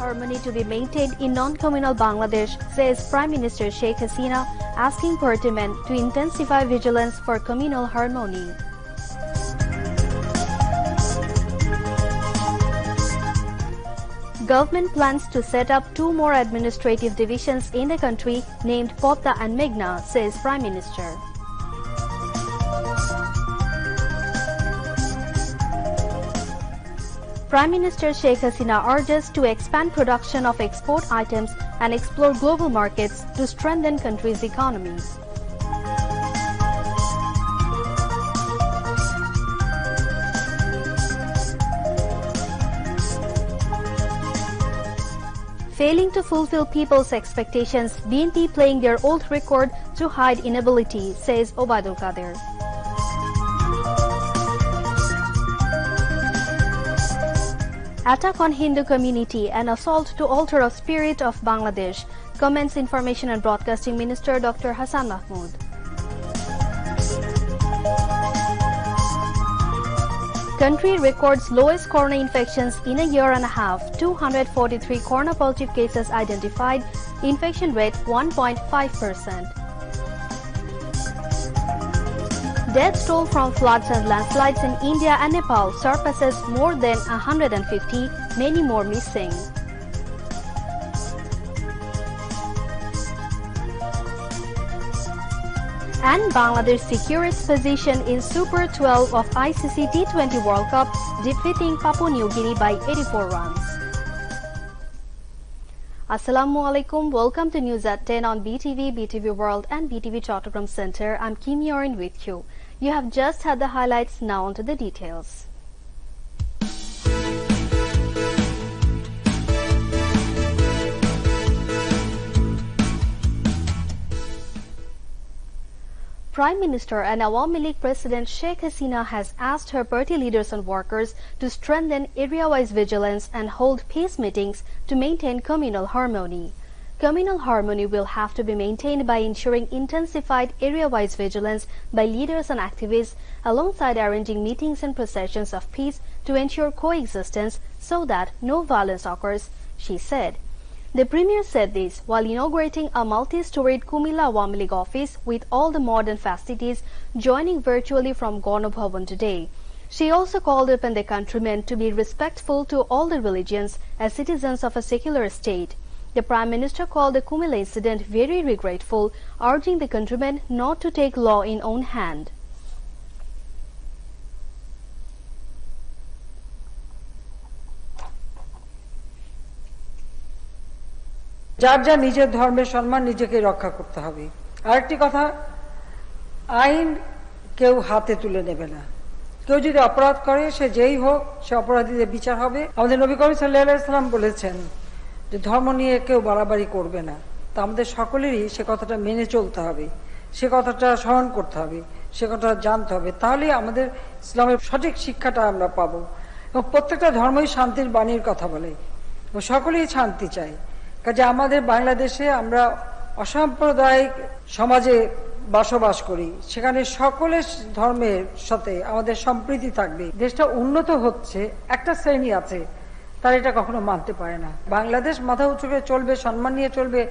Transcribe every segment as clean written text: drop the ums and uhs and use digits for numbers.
harmony to be maintained in non-communal Bangladesh, says Prime Minister Sheikh Hasina, asking parliament to intensify vigilance for communal harmony. Government plans to set up 2 more administrative divisions in the country named Podda and Meghna, says Prime Minister. Prime Minister Sheikh Hasina urges to expand production of export items and explore global markets to strengthen country's economy. Failing to fulfill people's expectations, BNP playing their old record to hide inability, says Obaidul Qadir. Attack on Hindu community and assault to altar of spirit of Bangladesh, comments Information and Broadcasting Minister Dr. Hassan Mahmood. Country records lowest corona infections in a year and a half, 243 corona positive cases identified, infection rate 1.5%. Death toll from floods and landslides in India and Nepal surpasses more than 150, many more missing. And Bangladesh secures its position in Super 12 of ICC T20 World Cup, defeating Papua New Guinea by 84 runs. Assalamu alaikum. Welcome to News at 10 on BTV, BTV World and BTV Chattogram Center. I'm Kim Yorin with you. You have just had the highlights, now onto the details. Prime Minister and Awami League President Sheikh Hasina has asked her party leaders and workers to strengthen area-wise vigilance and hold peace meetings to maintain communal harmony. Communal harmony will have to be maintained by ensuring intensified area-wise vigilance by leaders and activists, alongside arranging meetings and processions of peace to ensure coexistence so that no violence occurs, she said. The Premier said this while inaugurating a multi-storied Kumilla Awami League office with all the modern facilities, joining virtually from Ganabhavan today. She also called upon the countrymen to be respectful to all the religions as citizens of a secular state. The Prime Minister called the Kumilla incident very regretful, urging the countrymen not to take law in own hand. যার যা নিজের ধর্মের সম্মান নিজেকে রক্ষা করতে হবে। আরেকটি কথা, আইন কেউ হাতে তুলে নেবে না। কেউ যদি অপরাধ করে সে যেই হোক, সে অপরাধীদের বিচার হবে। আমাদের নবী করিম সাল্লাল্লাহু আলাইহি ওয়াসাল্লাম বলেছেন যে ধর্ম নিয়ে কেউ বাড়াবাড়ি করবে না। তা আমাদের সকলেরই সে কথাটা মেনে চলতে হবে, সে কথাটা স্মরণ করতে হবে, সে কথাটা জানতে হবে। তাহলেই আমাদের ইসলামের সঠিক শিক্ষাটা আমরা পাবো। এবং প্রত্যেকটা ধর্মই শান্তির বাণীর কথা বলে, সকলেই শান্তি চায়। কাজে আমাদের বাংলাদেশে আমরা অসাম্প্রদায়িক সমাজে বসবাস করি, সেখানে সকলের ধর্মের সাথে আমাদের সম্প্রীতি থাকবে। দেশটা উন্নত হচ্ছে, একটা শ্রেণী আছে তারা এটা কখনো মানতে পারে না। বাংলাদেশ মাথা উঁচু করে চলবে, সম্মান নিয়ে চলবে,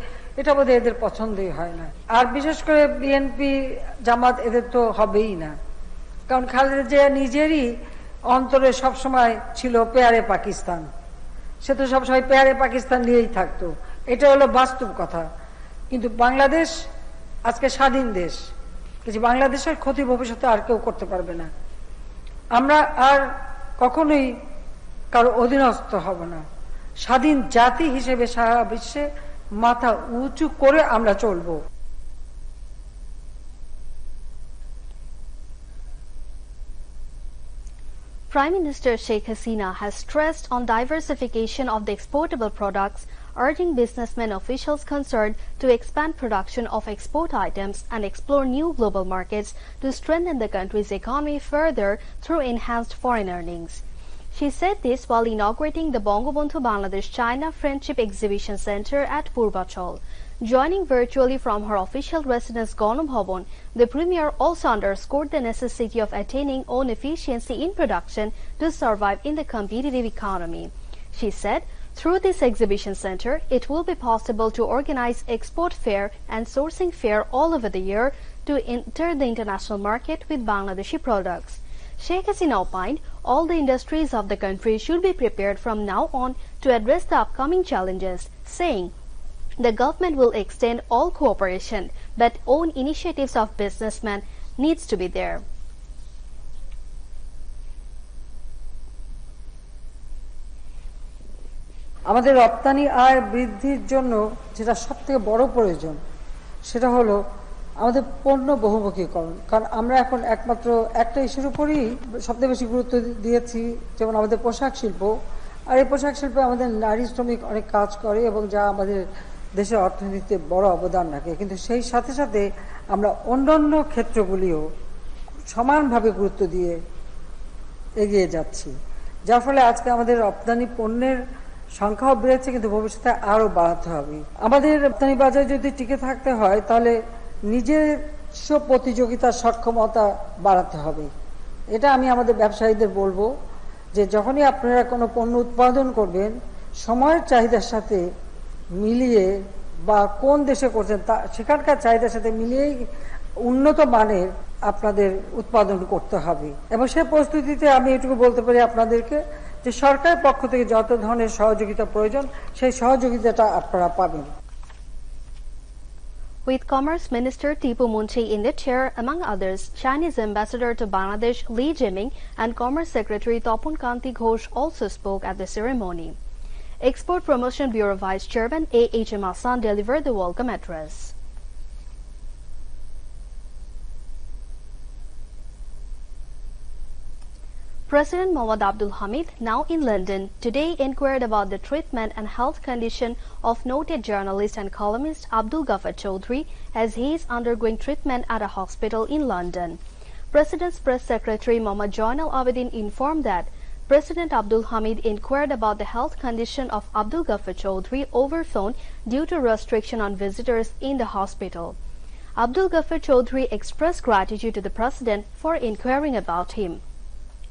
এটা বোধহয় এদের পছন্দই হয় না। আর বিশেষ করে বিএনপি জামাত এদের তো হবেই না, কারণ খালেদা জিয়া নিজেরই অন্তরে সবসময় ছিল পেয়ারে পাকিস্তান। সে তো সবসময় পেয়ারে পাকিস্তান নিয়েই থাকতো, এটা হলো বাস্তব কথা। কিন্তু বাংলাদেশ আজকে স্বাধীন দেশ, কিছু বাংলাদেশের ক্ষতি ভবিষ্যতে আর কেউ করতে পারবে না। আমরা আর কখনোই কারো অধীনস্থ হব না। স্বাধীন জাতি হিসেবে সারা বিশ্বে মাথা উঁচু করে আমরা চলবো। Prime Minister Sheikh Hasina has stressed on diversification of the exportable products, urging businessmen officials concerned to expand production of export items and explore new global markets to strengthen the country's economy further through enhanced foreign earnings. She said this while inaugurating the Bangabandhu Bangladesh-China Friendship Exhibition Center at Purvachal. Joining virtually from her official residence Ganabhavan, the Premier also underscored the necessity of attaining own efficiency in production to survive in the competitive economy. She said, Through this exhibition center, it will be possible to organize export fair and sourcing fair all over the year to enter the international market with Bangladeshi products. Sheikh Hasina opined all the industries of the country should be prepared from now on to address the upcoming challenges, saying the government will extend all cooperation, but own initiatives of businessmen needs to be there. আমাদের রপ্তানি আয় বৃদ্ধির জন্য যেটা সবথেকে বড় প্রয়োজন সেটা হলো আমাদের পণ্য বহুমুখীকরণ। কারণ আমরা এখন একমাত্র একটা ইস্যুর উপরই সবথেকে বেশি গুরুত্ব দিয়েছি, যেমন আমাদের পোশাক শিল্প। আর এই পোশাক শিল্পে আমাদের নারী শ্রমিক অনেক কাজ করে এবং যা আমাদের দেশের অর্থনীতিতে বড় অবদান রাখে, কিন্তু সেই সাথে সাথে আমরা অন্যান্য ক্ষেত্রগুলিও সমানভাবে গুরুত্ব দিয়ে এগিয়ে যাচ্ছি, যার ফলে আজকে আমাদের রপ্তানি পণ্যের সংখ্যাও বেড়েছে, কিন্তু ভবিষ্যতে আরো বাড়াতে হবে। আমাদের রপ্তানি বাজারে যদি টিকে থাকতে হয় তাহলে নিজস্ব প্রতিযোগিতার সক্ষমতা বাড়াতে হবে। এটা আমি আমাদের ব্যবসায়ীদের বলবো যে যখনই আপনারা কোনো পণ্য উৎপাদন করবেন সময়ের চাহিদার সাথে মিলিয়ে বা কোন দেশে করছেন তা সেখানকার চাহিদার সাথে মিলিয়েই উন্নত মানের আপনাদের উৎপাদন করতে হবে। এবং সেই প্রস্তুতিতে আমি এটুকু বলতে পারি আপনাদেরকে যে সরকারের পক্ষ থেকে যত ধরনের সহযোগিতা প্রয়োজন সেই সহযোগিতাটা আপনারা পাবেন। With Commerce Minister Tipu Munshi in the chair, among others, Chinese Ambassador to Bangladesh Li Jiming and Commerce Secretary Topon Kanti Ghosh also spoke at the ceremony. Export Promotion Bureau Vice Chairman A.H.M. Hassan delivered the welcome address. President Mohammad Abdul Hamid, now in London, today inquired about the treatment and health condition of noted journalist and columnist Abdul Ghaffar Chaudhry as he is undergoing treatment at a hospital in London. President's Press Secretary Mohammad Joinal Abedin informed that President Abdul Hamid inquired about the health condition of Abdul Ghaffar Chaudhry over phone due to restriction on visitors in the hospital. Abdul Ghaffar Chaudhry expressed gratitude to the President for inquiring about him.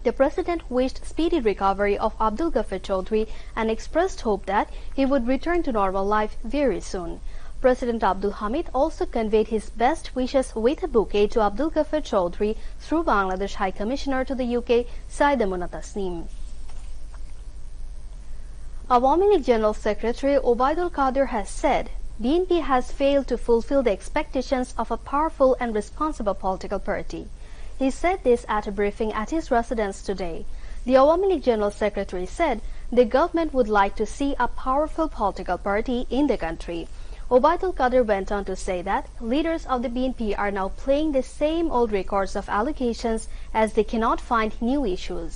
The President wished speedy recovery of Abdul Ghaffar Chaudhry and expressed hope that he would return to normal life very soon. President Abdul Hamid also conveyed his best wishes with a bouquet to Abdul Ghaffar Chaudhry through Bangladesh High Commissioner to the UK, Saida Mona Tasneem. Awami League General Secretary Obaidul Qadir has said BNP has failed to fulfill the expectations of a powerful and responsible political party. He said this at a briefing at his residence today. The Awami League General Secretary said the government would like to see a powerful political party in the country. Obaidul Qadir went on to say that leaders of the BNP are now playing the same old records of allegations as they cannot find new issues.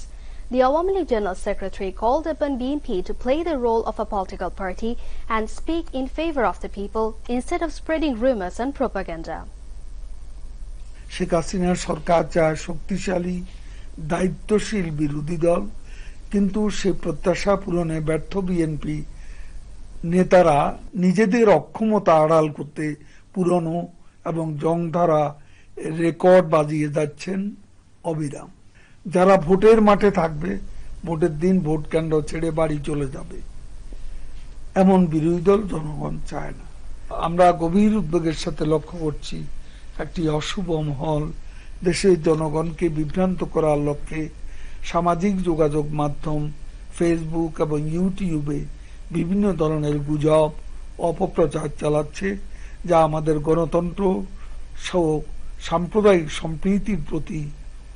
The Awami League General Secretary called upon BNP to play the role of a political party and speak in favor of the people instead of spreading rumors and propaganda. Sheikh হাসিনার সরকার চায় শক্তিশালী দায়িত্বশীল বিরোধী দল, কিন্তু সে প্রত্যাশা পূরণে ব্যর্থ বিএনপি নেতারা নিজেদের অক্ষমতা আড়াল করতে পুরনো এবং জংধরা রেকর্ড বাজিয়ে যাচ্ছেন অবিরাম। যারা ভোটের মাঠে থাকবে ভোটের দিন ভোট কেন্দ্র ছেড়ে বাড়ি চলে যাবে, এমন বিরোধী দল জনগণ চায় না। আমরা গভীর উদ্বেগের সাথে লক্ষ্য করছি একটি অশুভ মহল দেশের জনগণকে বিভ্রান্ত করার লক্ষ্যে সামাজিক যোগাযোগ মাধ্যম ফেসবুক এবং ইউটিউবে বিভিন্ন ধরনের গুজব অপপ্রচার চালাচ্ছে, যা আমাদের গণতন্ত্র সহ সাম্প্রদায়িক সম্প্রীতির প্রতি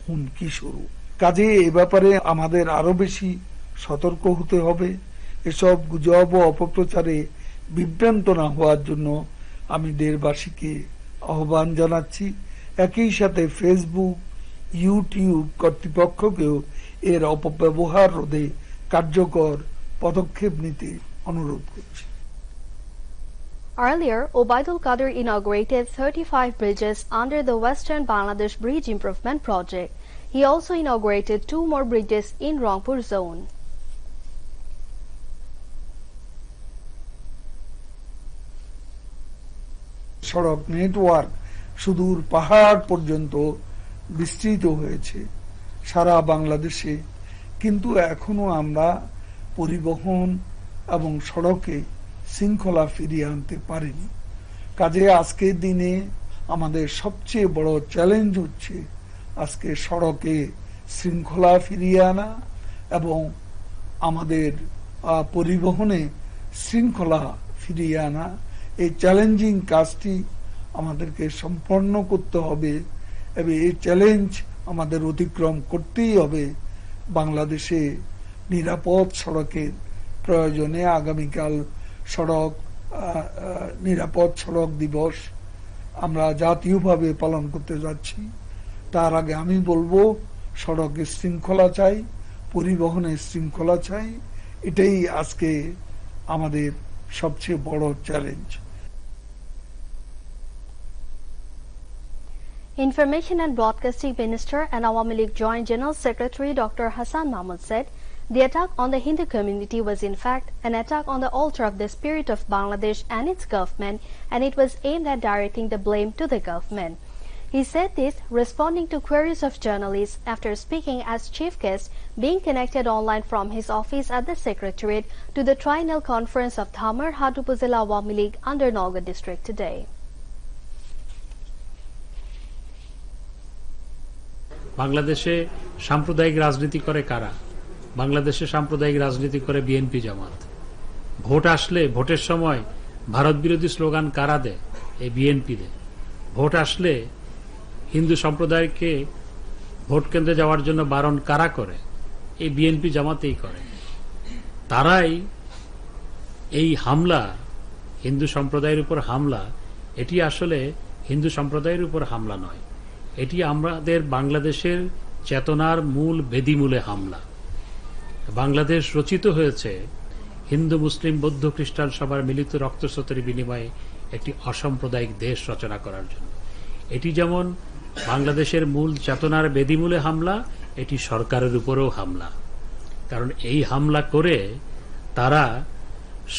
হুমকি স্বরূপ। কাজে এ ব্যাপারে আমাদের আরো বেশি সতর্ক হতে হবে। এসব গুজব ও অপপ্রচারে বিভ্রান্ত না হওয়ার জন্য আমি দেশবাসীকে আহ্বান জানাচ্ছি। একই সাথে ফেসবুক ইউটিউব কর্তৃপক্ষকেও এর অপব্যবহার রোধে কার্যকর পদক্ষেপ নিতে অনুরোধ করছি। Earlier, Obaidul Qadir inaugurated 35 bridges under the Western Bangladesh Bridge Improvement Project. He also inaugurated 2 more bridges in Rangpur zone. সড়ক নেটওয়ার্ক সুদূর পাহাড় পর্যন্ত বিস্তৃত হয়েছে সারা বাংলাদেশে, কিন্তু এখনো আমরা পরিবহন এবং সড়কে শৃঙ্খলা ফিরিয়ে আনতে পারেনি। কাজে আজকের দিনে আমাদের সবচেয়ে বড় চ্যালেঞ্জ হচ্ছে আজকে সড়কে শৃঙ্খলা ফিরিয়ে আনা এবং আমাদের পরিবহনে শৃঙ্খলা ফিরিয়ে আনা। এই চ্যালেঞ্জিং কাজটি আমাদেরকে সম্পন্ন করতে হবে এবং এই চ্যালেঞ্জ আমাদের অতিক্রম করতেই হবে। বাংলাদেশে নিরাপদ সড়কের প্রয়োজনে আগামীকাল নিরাপদ সড়ক দিবস আমরা জাতীয়ভাবে পালন করতে যাচ্ছি। তার আগে আমি বলবো সড়কে শৃঙ্খলা চাই, পরিবহনে শৃঙ্খলা চাই। এটাই আজকে আমাদের সবচেয়ে বড় challenge. Information and Broadcasting Minister and Awami League Joint General Secretary Dr. Hassan Mahmud said the attack on the Hindu community was in fact an attack on the altar of the spirit of Bangladesh and its government, and it was aimed at directing the blame to the government. He said this responding to queries of journalists after speaking as chief guest being connected online from his office at the Secretariat to the Triennial Conference of Dhamar Hat Upazila Awami League under Nalgot district today. বাংলাদেশে সাম্প্রদায়িক রাজনীতি করে কারা? বাংলাদেশে সাম্প্রদায়িক রাজনীতি করে BNP জামাত। Vote আসলে ভোটের সময় ভারত বিরোধী স্লোগান কারা দেয়? এই বিএনপি দেয়। ভোট আসলে হিন্দু সম্প্রদায়কে ভোট কেন্দ্রে যাওয়ার জন্য বারণ কারা করে? এই বিএনপি জামাতেই করে। তারাই এই হামলা, হিন্দু সম্প্রদায়ের উপর হামলা, এটি আসলে হিন্দু সম্প্রদায়ের উপর হামলা নয়, এটি আমাদের বাংলাদেশের চেতনার মূল বেদিমূলে হামলা। বাংলাদেশ রচিত হয়েছে হিন্দু মুসলিম বৌদ্ধ খ্রিস্টান সবার মিলিত রক্তস্রোতের বিনিময়ে একটি অসাম্প্রদায়িক দেশ রচনা করার জন্য। এটি যেমন বাংলাদেশের মূল চেতনার বেদিমূলে হামলা, এটি সরকারের উপরেও হামলা। কারণ এই হামলা করে তারা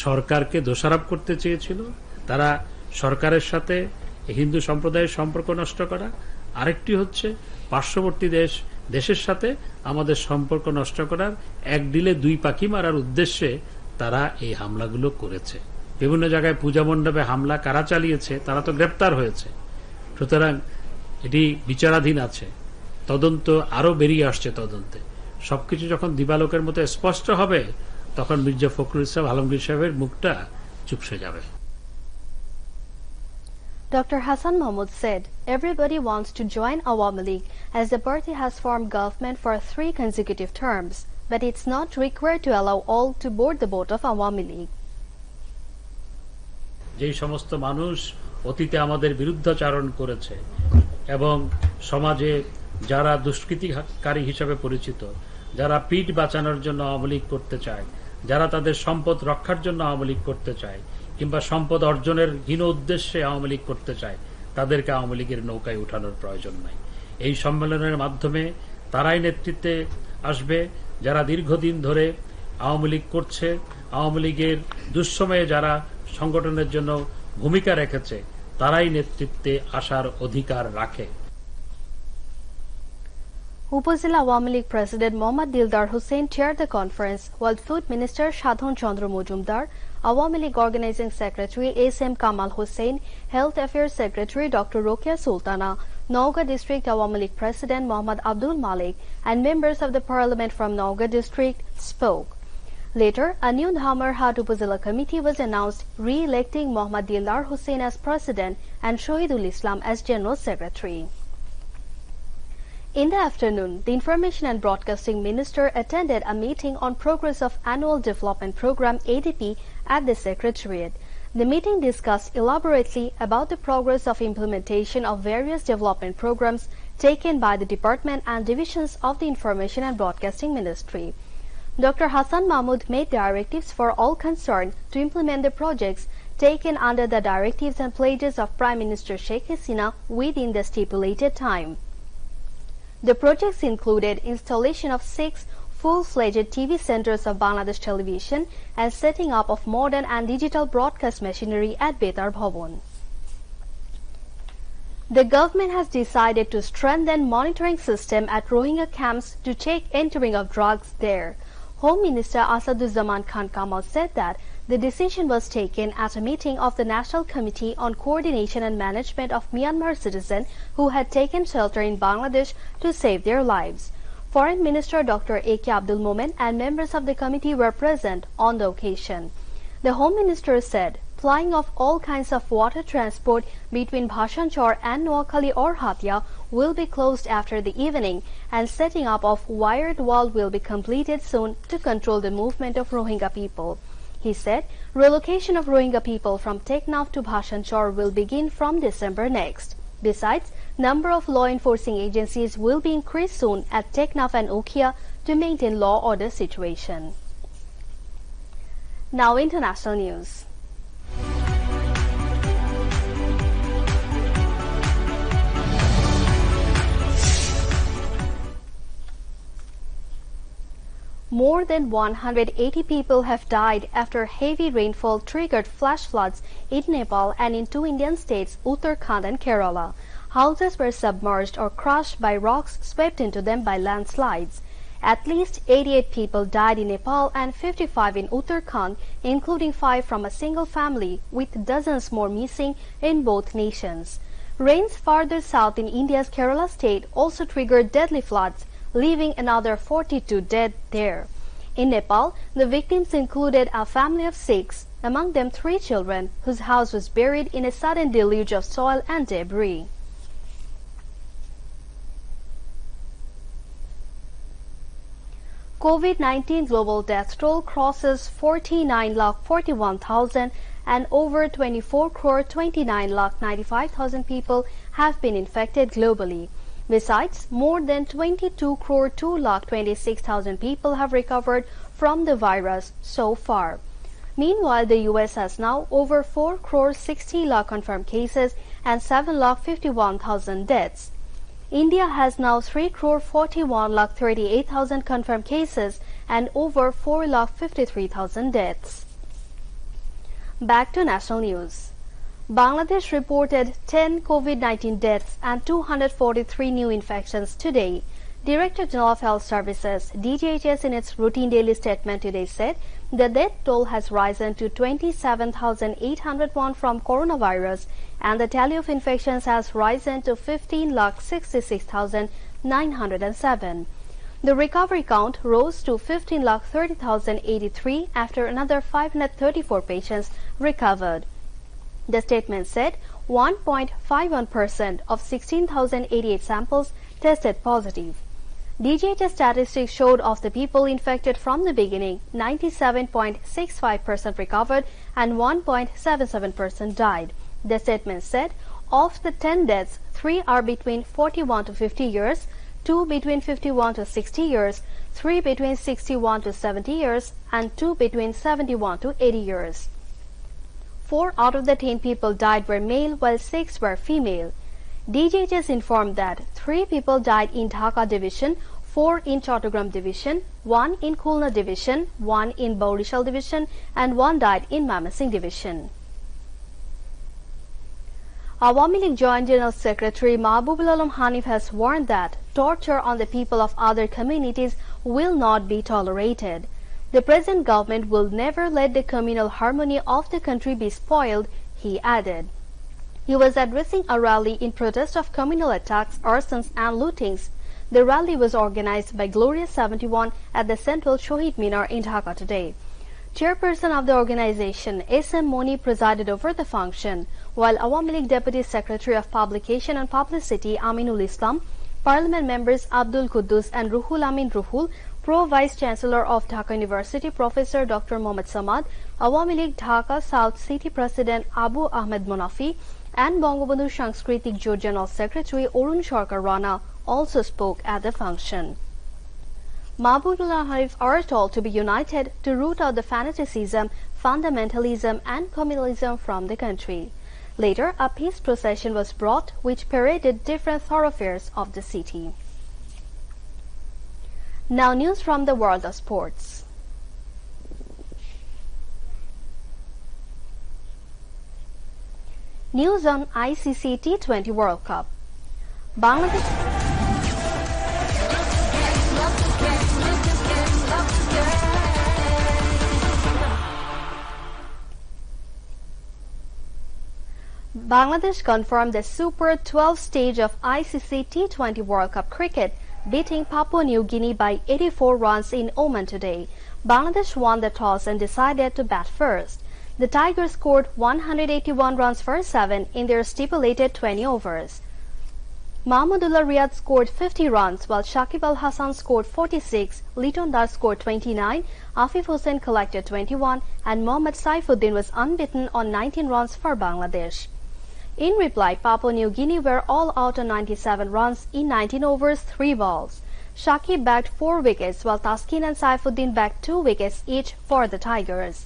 সরকারকে দোষারোপ করতে চেয়েছিল, তারা সরকারের সাথে হিন্দু সম্প্রদায়ের সম্পর্ক নষ্ট করা, আরেকটি হচ্ছে পার্শ্ববর্তী দেশের সাথে আমাদের সম্পর্ক নষ্ট করার, এক ডিলে দুই পাখি মারার উদ্দেশ্যে তারা এই হামলাগুলো করেছে। বিভিন্ন জায়গায় পূজা মণ্ডপে হামলা কারা চালিয়েছে তারা তো গ্রেপ্তার হয়েছে। সুতরাং এটি বিচারাধীন আছে, তদন্ত আরো বেরিয়ে আসছে তদন্তে। সবকিছু যখন দিবালোকের মতো স্পষ্ট হবে তখন মির্জা ফখরুল ইসলাম আলমগীর সাহেবের মুখটা চুপসে যাবে। Dr. Hassan Mahmud said everybody wants to join Awami League as the party has formed government for 3 consecutive terms, but it's not required to allow all to board the boat of Awami League. যেই সমস্ত মানুষ অতীতে আমাদের বিরুদ্ধাচারণ করেছে এবং সমাজে যারা দুষ্কৃতিকারী হিসেবে পরিচিত, যারা পিঠ বাঁচানোর জন্য আওয়ামী লীগ করতে চায়, যারা তাদের সম্পদ রক্ষার জন্য আওয়ামী লীগ করতে চায় কিংবা সম্পদ অর্জনের হীন উদ্দেশ্যে আওয়ামী লীগ করতে চায়, তাদেরকে আওয়ামী লীগের নৌকায় উঠানোর প্রয়োজন নাই। এই সম্মেলনের মাধ্যমে তারাই নেতৃত্বে আসবে যারা দীর্ঘদিন ধরে আওয়ামী লীগ করছে, আওয়ামী লীগের দুঃসময়ে যারা সংগঠনের জন্য ভূমিকা রেখেছে, তারাই নেতৃত্বে আসার অধিকার রাখে। Upazila Awami League President Mohammad Dildar Hussain chaired the conference, while Food Minister Shadhon Chandra Mojumdar, Awami League Organizing Secretary S.M. Kamal Hussain, Health Affairs Secretary Dr. Rokia Sultana, Nauga District Awami League President Muhammad Abdul Malik, and members of the Parliament from Nauga District spoke. Later, a new Dhamar Hat Upazila committee was announced, re-electing Mohammad Dildar Hussain as President and Shohidul Islam as General Secretary. In the afternoon, the Information and Broadcasting Minister attended a meeting on progress of Annual Development Program ADP at the Secretariat. The meeting discussed elaborately about the progress of implementation of various development programs taken by the department and divisions of the Information and Broadcasting Ministry. Dr. Hassan Mahmud made directives for all concerned to implement the projects taken under the directives and pledges of Prime Minister Sheikh Hasina within the stipulated time. The projects included installation of 6 full-fledged TV centers of Bangladesh Television and setting up of modern and digital broadcast machinery at Betar Bhavan. The government has decided to strengthen monitoring system at Rohingya camps to check entering of drugs there. Home Minister Asaduzzaman Khan Kamal said that the decision was taken at a meeting of the National Committee on Coordination and Management of Myanmar citizens who had taken shelter in Bangladesh to save their lives. Foreign Minister Dr. A.K. Abdul Momen and members of the committee were present on the occasion. The Home Minister said flying of all kinds of water transport between Bhashan Char and Noakhali or Hatia will be closed after the evening, and setting up of wired wall will be completed soon to control the movement of Rohingya people. He said relocation of Rohingya people from Teknaf to Bhashan Char will begin from December next. Besides, number of law enforcing agencies will be increased soon at Teknaf and Ukhia to maintain law order situation. Now international news. More than 180 people have died after heavy rainfall triggered flash floods in Nepal and in two Indian states, Uttarakhand and Kerala. Houses were submerged or crushed by rocks swept into them by landslides. At least 88 people died in Nepal and 55 in Uttarakhand, including 5 from a single family, with dozens more missing in both nations. Rains farther south in India's Kerala state also triggered deadly floods, leaving another 42 dead there. In Nepal, the victims included a family of 6, among them 3 children, whose house was buried in a sudden deluge of soil and debris. COVID-19 global death toll crosses 49,41,000 and over 24,29,95,000 people have been infected globally. Besides, more than 22,2,26,000 people have recovered from the virus so far. Meanwhile, the US has now over 4,60,00,000 confirmed cases and 7,51,000 deaths. India has now 3,41,38,000 confirmed cases and over 4,53,000 deaths. Back to national news. Bangladesh reported 10 COVID-19 deaths and 243 new infections today. Director General of Health Services, DGHS, in its routine daily statement today said the death toll has risen to 27,801 from coronavirus and the tally of infections has risen to 15,66,907. The recovery count rose to 15,30,083 after another 534 patients recovered. The statement said 1.51% of 16,088 samples tested positive. DGHS statistics showed of the people infected from the beginning, 97.65% recovered and 1.77% died. The statement said of the 10 deaths, 3 are between 41 to 50 years, 2 between 51 to 60 years, 3 between 61 to 70 years, and 2 between 71 to 80 years. 4 out of the 10 people died were male while 6 were female. DGHS informed that 3 people died in Dhaka division, 4 in Chattogram division, 1 in Khulna division, 1 in Baurishal division, and 1 died in Mamasingh division. Awami League Joint General Secretary Mahbubul Alam Hanif has warned that torture on the people of other communities will not be tolerated. The present government will never let the communal harmony of the country be spoiled, he added. He was addressing a rally in protest of communal attacks, arsons and lootings. The rally was organized by Gloria 71 at the Central Shohid Minar in Dhaka today. Chairperson of the organization, S.M. Moni, presided over the function, while Awami League Deputy Secretary of Publication and Publicity Aminul Islam, Parliament members Abdul Quddus and Ruhul Amin Ruhul, Pro-Vice Chancellor of Dhaka University Professor Dr. Mohammad Samad, Awami League Dhaka South City President Abu Ahmed Monafi, and Bangabandhu Sanskritik Jot General Secretary Arun Sarkar Rana also spoke at the function. Mahbubul Alam Hanif urged all to be united to root out the fanaticism, fundamentalism and communalism from the country. Later, a peace procession was brought which paraded different thoroughfares of the city. Now news from the world of sports. News on ICC T20 World Cup. Bangladesh Bangladesh confirmed the Super 12 stage of ICC T20 World Cup cricket, beating Papua New Guinea by 84 runs in Oman today. Bangladesh won the toss and decided to bat first. The Tigers scored 181 runs for 7 in their stipulated 20 overs. Mahmudullah Riyad scored 50 runs while Shakib Al Hasan scored 46, Liton Das scored 29, Afif Hussain collected 21 and Mohammad Saifuddin was unbeaten on 19 runs for Bangladesh. In reply, Papua New Guinea were all out on 97 runs in 19 overs, 3 balls. Shakib bagged 4 wickets while Taskin and Saifuddin bagged 2 wickets each for the Tigers.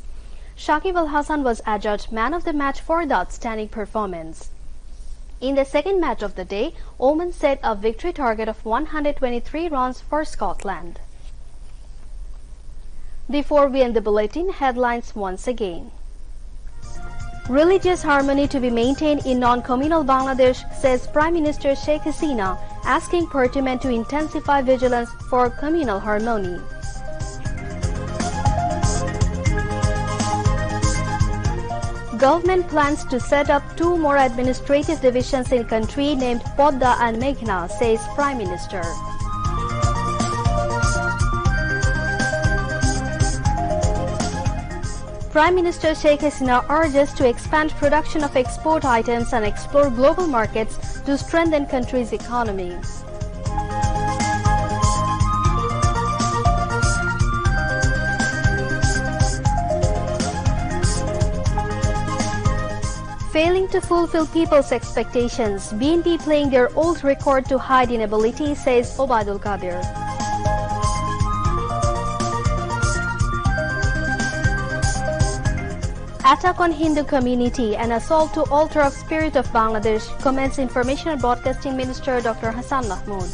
Shakib Al Hasan was adjudged man of the match for the outstanding performance. In the second match of the day, Oman set a victory target of 123 runs for Scotland. Before we end the bulletin, headlines once again. Religious harmony to be maintained in non-communal Bangladesh, says Prime Minister Sheikh Hasina, asking Parliament to intensify vigilance for communal harmony. Government plans to set up 2 more administrative divisions in country named Podda and Meghna, says Prime Minister. Prime Minister Sheikh Hasina urges to expand production of export items and explore global markets to strengthen country's economy. Failing to fulfill people's expectations, BNP playing their old record to hide inability, says Obaidul Qadir. Attack on Hindu community and assault to altar of spirit of Bangladesh, comments Information and Broadcasting Minister Dr. Hassan Mahmood.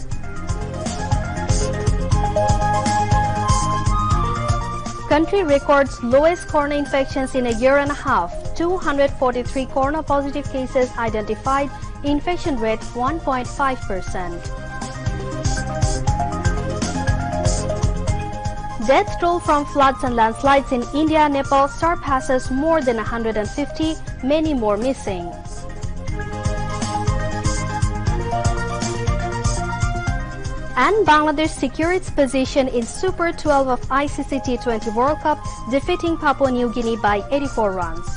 Country records lowest corona infections in a year and a half. 243 corona positive cases identified. Infection rate 1.5%. Death toll from floods and landslides in India and Nepal surpasses more than 150, many more missing. And Bangladesh secure its position in Super 12 of ICC T20 World Cup, defeating Papua New Guinea by 84 runs.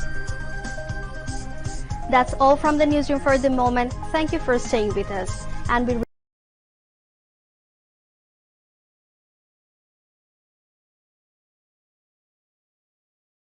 That's all from the newsroom for the moment. Thank you for staying with us, and we